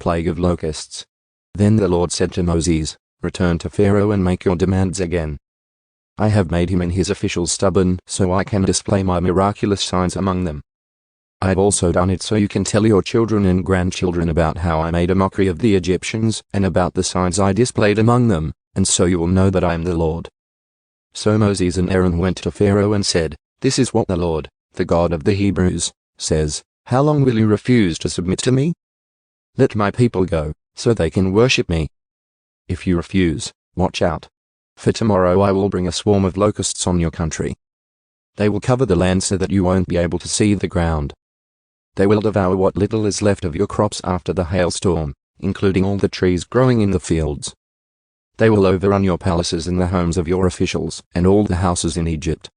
plague of locusts. Then the Lord said to Moses, "Return to Pharaoh and make your demands again. I have made him and his officials stubborn so I can display my miraculous signs among them. I have also done it so you can tell your children and grandchildren about how I made a mockery of the Egyptians and about the signs I displayed among them, and so you will know that I am the Lord." So Moses and Aaron went to Pharaoh and said, "This is what the Lord, the God of the Hebrews, says, how long will you refuse to submit to me? Let my people go, so they can worship me. If you refuse, watch out. For tomorrow I will bring a swarm of locusts on your country. They will cover the land so that you won't be able to see the ground. They will devour what little is left of your crops after the hailstorm, including all the trees growing in the fields. They will overrun your palaces and the homes of your officials and all the houses in Egypt.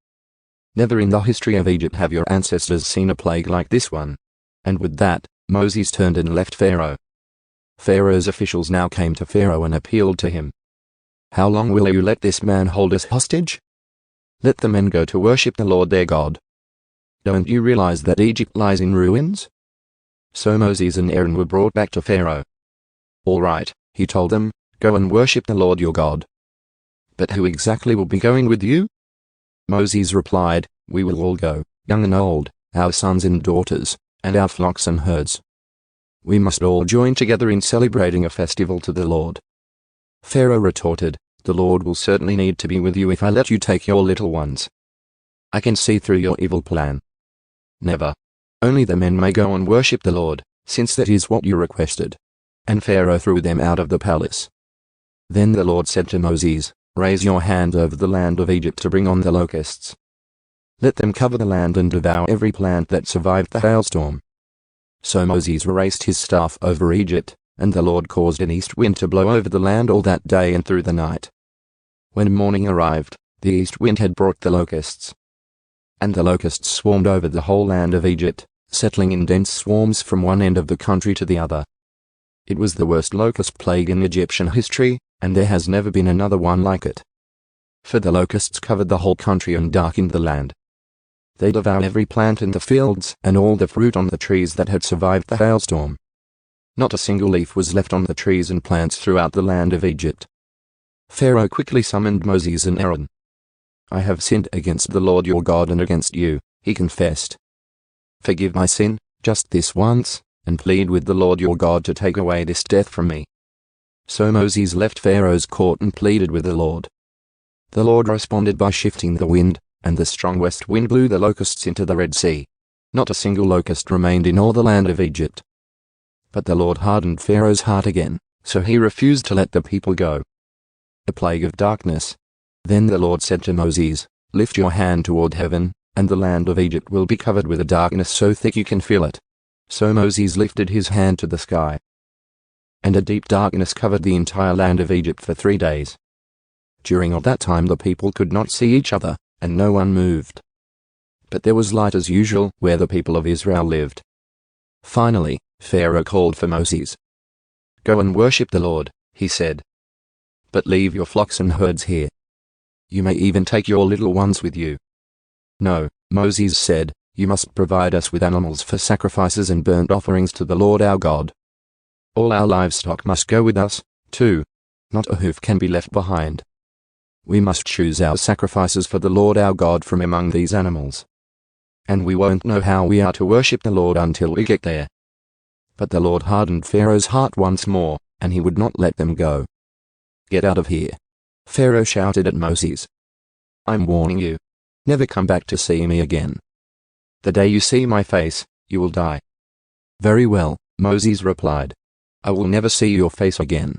Never in the history of Egypt have your ancestors seen a plague like this one." And with that, Moses turned and left Pharaoh. Pharaoh's officials now came to Pharaoh and appealed to him. "How long will you let this man hold us hostage? Let the men go to worship the Lord their God. Don't you realize that Egypt lies in ruins?" So Moses and Aaron were brought back to Pharaoh. "All right," he told them, "go and worship the Lord your God. But who exactly will be going with you?" Moses replied, "We will all go, young and old, our sons and daughters, and our flocks and herds. We must all join together in celebrating a festival to the Lord." Pharaoh retorted, "The Lord will certainly need to be with you if I let you take your little ones. I can see through your evil plan. Never. Only the men may go and worship the Lord, since that is what you requested." And Pharaoh threw them out of the palace. Then the Lord said to Moses, "Raise your hand over the land of Egypt to bring on the locusts. Let them cover the land and devour every plant that survived the hailstorm." So Moses raised his staff over Egypt, and the Lord caused an east wind to blow over the land all that day and through the night. When morning arrived, the east wind had brought the locusts. And the locusts swarmed over the whole land of Egypt, settling in dense swarms from one end of the country to the other. It was the worst locust plague in Egyptian history, and there has never been another one like it. For the locusts covered the whole country and darkened the land. They devoured every plant in the fields and all the fruit on the trees that had survived the hailstorm. Not a single leaf was left on the trees and plants throughout the land of Egypt. Pharaoh quickly summoned Moses and Aaron. "I have sinned against the Lord your God and against you," he confessed. "Forgive my sin, just this once, and plead with the Lord your God to take away this death from me." So Moses left Pharaoh's court and pleaded with the Lord. The Lord responded by shifting the wind, and the strong west wind blew the locusts into the Red Sea. Not a single locust remained in all the land of Egypt. But the Lord hardened Pharaoh's heart again, so he refused to let the people go. A plague of darkness. Then the Lord said to Moses, "Lift your hand toward heaven, and the land of Egypt will be covered with a darkness so thick you can feel it." So Moses lifted his hand to the sky. And a deep darkness covered the entire land of Egypt for 3 days. During all that time the people could not see each other, and no one moved. But there was light as usual where the people of Israel lived. Finally, Pharaoh called for Moses. "Go and worship the Lord," he said. "But leave your flocks and herds here. You may even take your little ones with you." "No," Moses said, "you must provide us with animals for sacrifices and burnt offerings to the Lord our God. All our livestock must go with us, too. Not a hoof can be left behind. We must choose our sacrifices for the Lord our God from among these animals. And we won't know how we are to worship the Lord until we get there." But the Lord hardened Pharaoh's heart once more, and he would not let them go. "Get out of here," Pharaoh shouted at Moses. "I'm warning you. Never come back to see me again. The day you see my face, you will die." "Very well," Moses replied. "I will never see your face again."